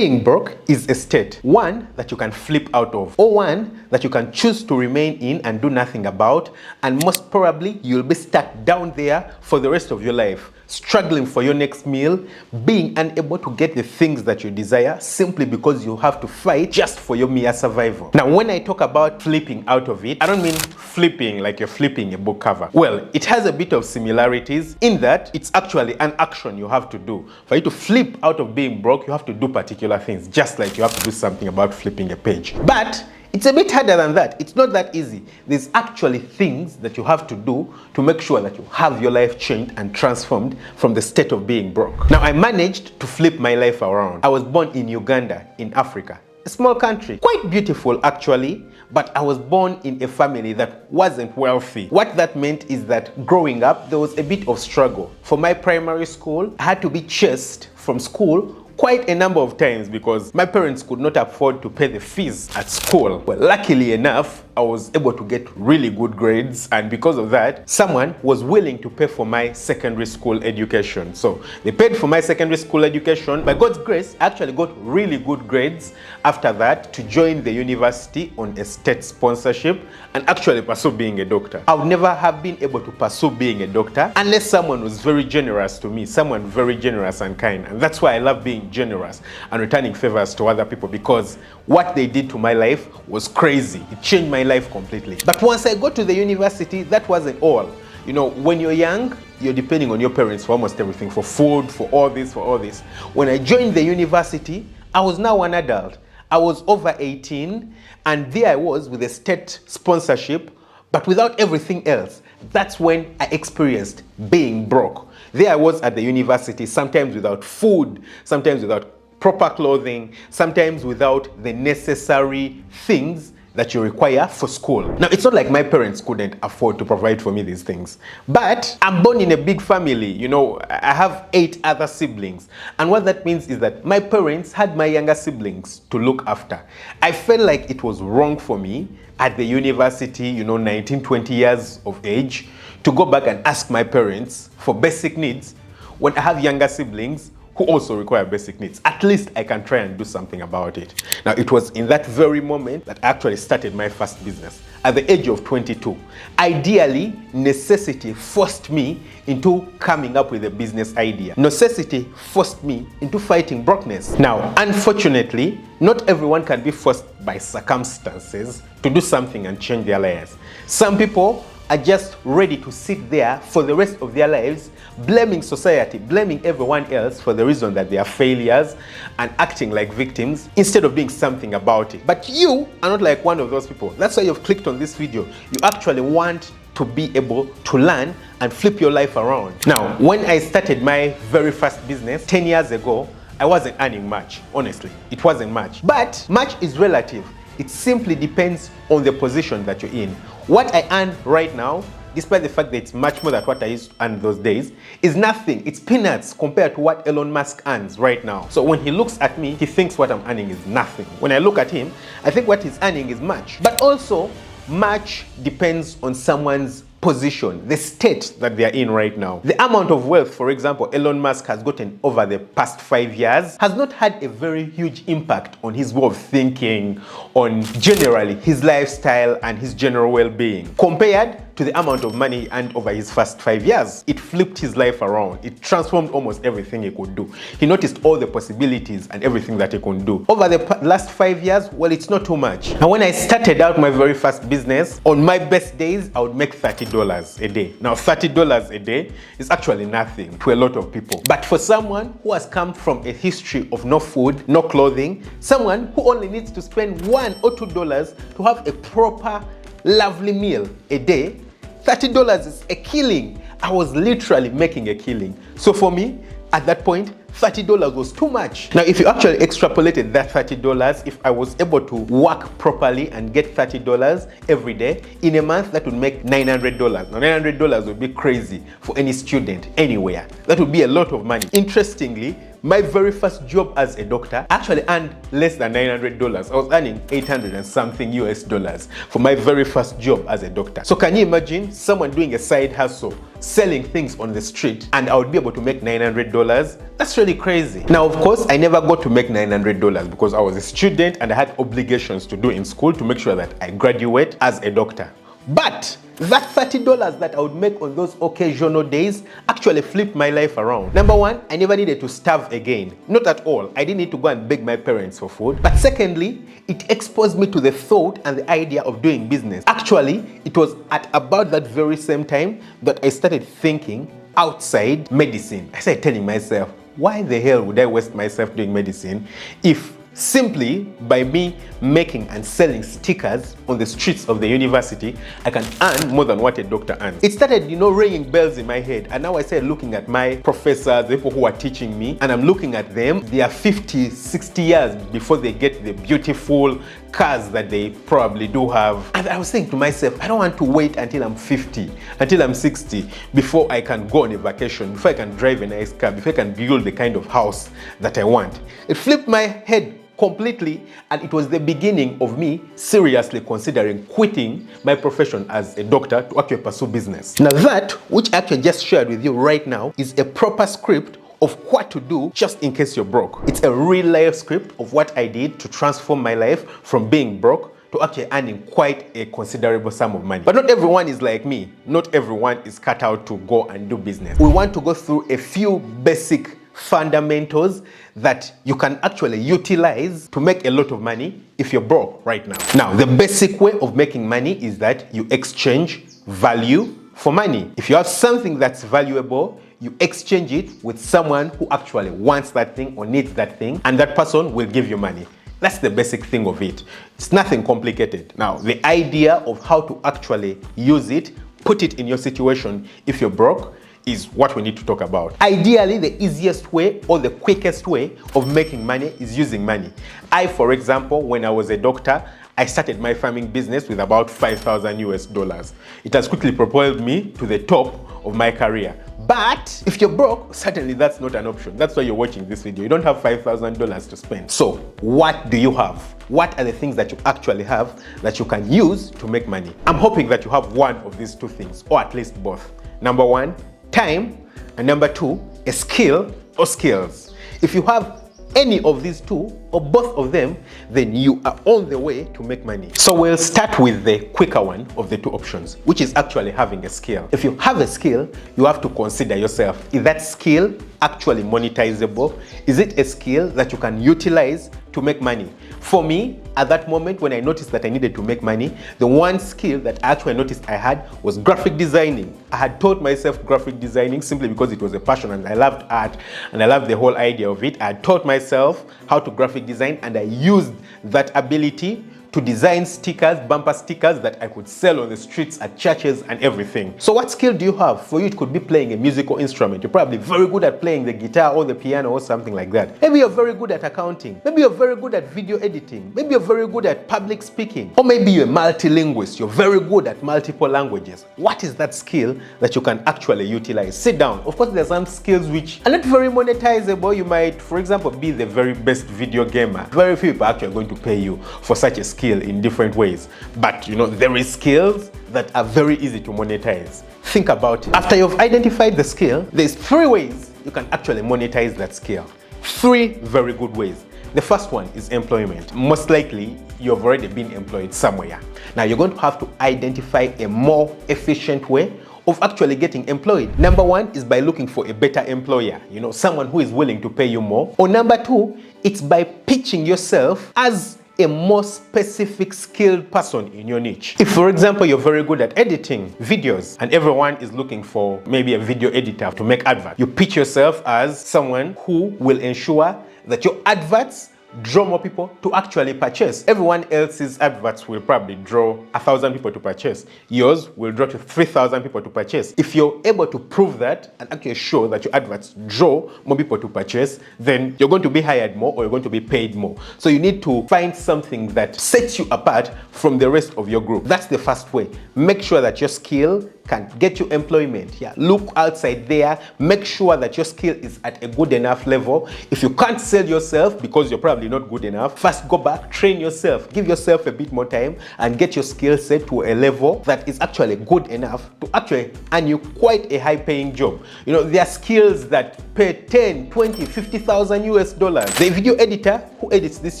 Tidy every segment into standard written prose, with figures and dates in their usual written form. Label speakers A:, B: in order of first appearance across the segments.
A: Being broke is a state, one that you can flip out of, or one that you can choose to remain in and do nothing about, and most probably you'll be stuck down there for the rest of your life, struggling for your next meal, being unable to get the things that you desire simply because you have to fight just for your mere survival. Now, when I talk about flipping out of it, I don't mean flipping like you're flipping a book cover. Well, it has a bit of similarities in that it's actually an action you have to do. For you to flip out of being broke, you have to do particular things, just like you have to do something about flipping a page. But it's a bit harder than that. It's not that easy. There's actually things that you have to do to make sure that you have your life changed and transformed from the state of being broke. Now, I managed to flip my life around. I was born in Uganda, in Africa. A small country, quite beautiful actually, but I was born in a family that wasn't wealthy. What that meant is that growing up, there was a bit of struggle. For my primary school, I had to be chased from school quite a number of times because my parents could not afford to pay the fees at school. Well, luckily enough, I was able to get really good grades, and because of that, someone was willing to pay for my secondary school education. So they paid for my secondary school education. By God's grace, I actually got really good grades after that to join the university on a state sponsorship and actually pursue being a doctor. I would never have been able to pursue being a doctor unless someone was very generous to me, someone very generous and kind. And that's why I love being generous and returning favors to other people, because what they did to my life was crazy. It changed my life completely. But once I got to the university, that wasn't all. You know, when you're young, you're depending on your parents for almost everything, for food, for all this, for all this. When I joined the university, I was now an adult. I was over 18, and there I was with a state sponsorship, but without everything else. That's when I experienced being broke. There I was at the university, sometimes without food, sometimes without proper clothing, sometimes without the necessary things that you require for school. Now, it's not like my parents couldn't afford to provide for me these things, but I'm born in a big family. You know, I have 8 other siblings, and what that means is that my parents had my younger siblings to look after. I felt like it was wrong for me at the university, you know, 19, 20 years of age, to go back and ask my parents for basic needs when I have younger siblings who also require basic needs. At least I can try and do something about it. Now, it was in that very moment that I actually started my first business at the age of 22. Ideally, necessity forced me into coming up with a business idea. Necessity forced me into fighting brokenness. Now, unfortunately, not everyone can be forced by circumstances to do something and change their lives. Some people are just ready to sit there for the rest of their lives, blaming society, blaming everyone else for the reason that they are failures and acting like victims instead of doing something about it. But you are not like one of those people. That's why you've clicked on this video. You actually want to be able to learn and flip your life around. Now, when I started my very first business 10 years ago, I wasn't earning much, honestly. It wasn't much. But much is relative. It simply depends on the position that you're in. What I earn right now, despite the fact that it's much more than what I used to earn those days, is nothing. It's peanuts compared to what Elon Musk earns right now. So when he looks at me, he thinks what I'm earning is nothing. When I look at him, I think what he's earning is much. But also, much depends on someone's position, the state that they are in right now. The amount of wealth, for example, Elon Musk has gotten over the past 5 years has not had a very huge impact on his way of thinking, on generally his lifestyle and his general well-being, compared to the amount of money he earned over his first 5 years. It flipped his life around. It transformed almost everything he could do. He noticed all the possibilities and everything that he could do. Over the last 5 years, well, it's not too much. And when I started out my very first business, on my best days, I would make $30 a day. Now, $30 a day is actually nothing to a lot of people. But for someone who has come from a history of no food, no clothing, someone who only needs to spend $1 or $2 to have a proper, lovely meal a day, $30 is a killing. I was literally making a killing. So for me, at that point, $30 was too much. Now, if you actually extrapolated that $30, if I was able to work properly and get $30 every day, in a month, that would make $900. Now, $900 would be crazy for any student anywhere. That would be a lot of money. Interestingly, My very first job as a doctor actually earned less than $900. I was earning 800 and something US dollars for my very first job as a doctor. So can you imagine someone doing a side hustle, selling things on the street, and I would be able to make $900? That's really crazy. Now, of course, I never got to make $900 because I was a student and I had obligations to do in school to make sure that I graduate as a doctor. But that $30 that I would make on those occasional days actually flipped my life around. Number one, I never needed to starve again. Not at all. I didn't need to go and beg my parents for food. But secondly, it exposed me to the thought and the idea of doing business. Actually, it was at about that very same time that I started thinking outside medicine. I started telling myself, why the hell would I waste myself doing medicine if simply by me making and selling stickers on the streets of the university, I can earn more than what a doctor earns? It started, ringing bells in my head. And now I started looking at my professors, the people who are teaching me, and I'm looking at them. They are 50, 60 years before they get the beautiful cars that they probably do have. And I was saying to myself, I don't want to wait until I'm 50, until I'm 60, before I can go on a vacation, before I can drive a nice car, before I can build the kind of house that I want. It flipped my head completely, and it was the beginning of me seriously considering quitting my profession as a doctor to actually pursue business. Now that, which I actually just shared with you right now, is a proper script of what to do just in case you're broke. It's a real life script of what I did to transform my life from being broke to actually earning quite a considerable sum of money. But not everyone is like me. Not everyone is cut out to go and do business. We want to go through a few basic fundamentals that you can actually utilize to make a lot of money if you're broke right now. Now, the basic way of making money is that you exchange value for money. If you have something that's valuable, you exchange it with someone who actually wants that thing or needs that thing, and that person will give you money. That's the basic thing of it. It's nothing complicated. Now, the idea of how to actually use it, put it in your situation if you're broke, is what we need to talk about. Ideally, the easiest way or the quickest way of making money is using money. I, for example, when I was a doctor, I started my farming business with about 5,000 US dollars. It has quickly propelled me to the top of my career. But if you're broke, certainly that's not an option. That's why you're watching this video. You don't have $5,000 to spend. So what do you have? What are the things that you actually have that you can use to make money? I'm hoping that you have one of these two things, or at least both. Number one, time, and number two, a skill or skills. If you have any of these two or both of them, then you are on the way to make money. So we'll start with the quicker one of the two options, which is actually having a skill. If you have a skill, you have to consider yourself, is that skill actually monetizable? Is it a skill that you can utilize to make money? For me, at that moment when I noticed that I needed to make money, the one skill that I actually noticed I had was graphic designing. I had taught myself graphic designing simply because it was a passion and I loved art and I loved the whole idea of it. I had taught myself how to graphic design and I used that ability to design stickers, bumper stickers that I could sell on the streets at churches and everything. So what skill do you have? For you, it could be playing a musical instrument. You're probably very good at playing the guitar or the piano or something like that. Maybe you're very good at accounting. Maybe you're very good at video editing. Maybe you're very good at public speaking. Or maybe you're a multilingualist. You're very good at multiple languages. What is that skill that you can actually utilize? Sit down. Of course, there's some skills which are not very monetizable. You might, for example, be the very best video gamer. Very few people are actually going to pay you for such a skill in different ways. But there is skills that are very easy to monetize. Think about it. After you've identified the skill, there's 3 ways you can actually monetize that skill. 3 very good ways. The first one is employment. Most likely, you've already been employed somewhere. Now, you're going to have to identify a more efficient way of actually getting employed. Number 1 is by looking for a better employer, someone who is willing to pay you more. Or number 2, it's by pitching yourself as a more specific skilled person in your niche. If, for example, you're very good at editing videos and everyone is looking for maybe a video editor to make adverts, you pitch yourself as someone who will ensure that your adverts draw more people to actually purchase. Everyone else's adverts will probably draw 1,000 people to purchase. Yours will draw to 3,000 people to purchase. If you're able to prove that and actually show that your adverts draw more people to purchase, then you're going to be hired more or you're going to be paid more. So you need to find something that sets you apart from the rest of your group. That's the first way. Make sure that your skill can get you employment. Yeah, look outside there, make sure that your skill is at a good enough level. If you can't sell yourself because you're probably not good enough, first go back, train yourself, give yourself a bit more time and get your skill set to a level that is actually good enough to actually earn you quite a high paying job. You know, there are skills that pay 10, 20, 50,000 US dollars. The video editor who edits this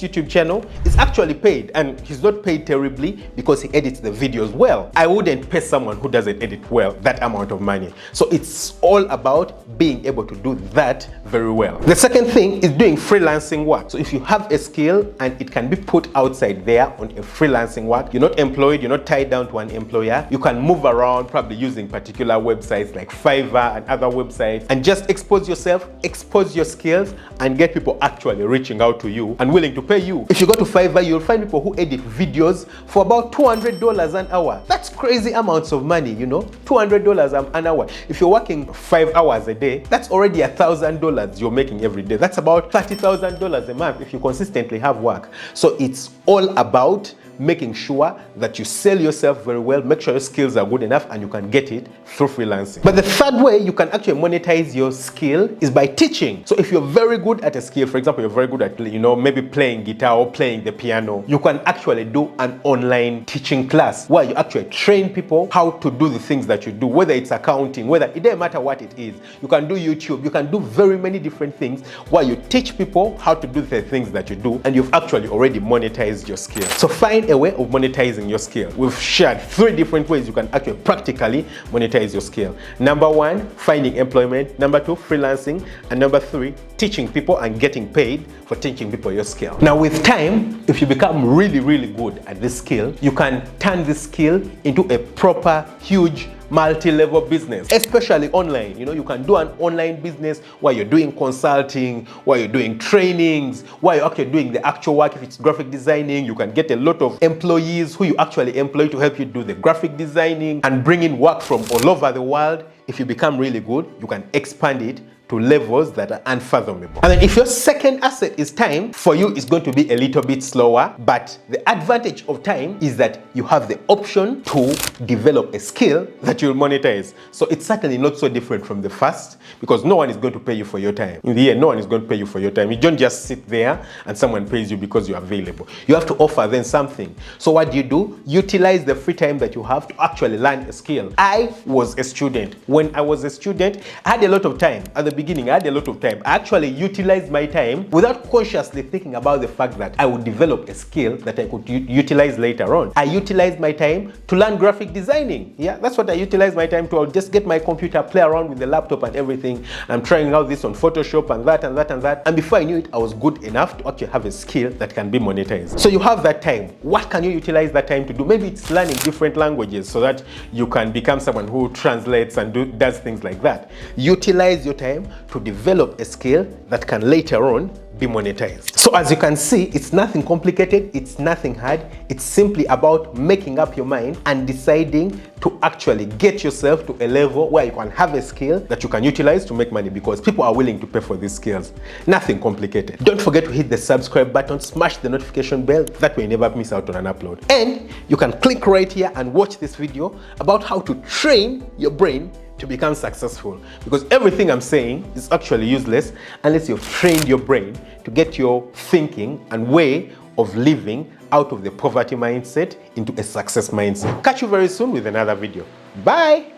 A: YouTube channel is actually paid, and he's not paid terribly because he edits the videos well. I wouldn't pay someone who doesn't edit well that amount of money. So it's all about being able to do that very well. The second thing is doing freelancing work. So if you have a skill and it can be put outside there on a freelancing work, you're not employed, you're not tied down to an employer, you can move around probably using particular websites like Fiverr and other websites and just expose yourself, expose your skills and get people actually reaching out to you and willing to pay you. If you go to Fiverr, you'll find people who edit videos for about $200 an hour. That's crazy amounts of money, you know, $200 an hour. If you're working 5 hours a day, that's already $1,000 you're making every day. That's about $30,000 a month if you consistently have work. So it's all about making sure that you sell yourself very well, make sure your skills are good enough and you can get it through freelancing. But the third way you can actually monetize your skill is by teaching. So if you're very good at a skill, for example, you're very good at, you know, maybe playing guitar or playing the piano, you can actually do an online teaching class where you actually train people how to do the things that you do, whether it's accounting, whether it doesn't matter what it is. You can do YouTube, you can do very many different things where you teach people how to do the things that you do and you've actually already monetized your skill. So find a way of monetizing your skill. We've shared 3 different ways you can actually practically monetize your skill. Number 1, finding employment. Number 2, freelancing. And number 3, teaching people and getting paid for teaching people your skill. Now with time, if you become really, really good at this skill, you can turn this skill into a proper, huge, multi-level business, especially online. You know, you can do an online business where you're doing consulting, where you're doing trainings, where you're actually doing the actual work. If it's graphic designing, you can get a lot of employees who you actually employ to help you do the graphic designing and bring in work from all over the world. If you become really good, you can expand it to levels that are unfathomable. And then if your second asset is time, for you it's going to be a little bit slower, but the advantage of time is that you have the option to develop a skill that you'll monetize. So it's certainly not so different from the first, because no one is going to pay you for your time. In the end, no one is going to pay you for your time. You don't just sit there and someone pays you because you're available. You have to offer them something. So what do? Utilize the free time that you have to actually learn a skill. I was a student. When I was a student, I had a lot of time. At the beginning, I had a lot of time. I actually utilized my time without consciously thinking about the fact that I would develop a skill that I could utilize later on. I utilized my time to learn graphic designing. Yeah, that's what I utilized my time to. I'll just get my computer, play around with the laptop and everything. I'm trying out this on Photoshop and that and that and that. And before I knew it, I was good enough to actually have a skill that can be monetized. So you have that time. What can you utilize that time to do? Maybe it's learning different languages so that you can become someone who translates and does things like that. Utilize your time to develop a skill that can later on be monetized. So as you can see, it's nothing complicated, it's nothing hard. It's simply about making up your mind and deciding to actually get yourself to a level where you can have a skill that you can utilize to make money, because people are willing to pay for these skills. Nothing complicated. Don't forget to hit the subscribe button, smash the notification bell, that way you never miss out on an upload. And you can click right here and watch this video about how to train your brain to become successful, because everything I'm saying is actually useless unless you've trained your brain to get your thinking and way of living out of the poverty mindset into a success mindset. Catch you very soon with another video. Bye.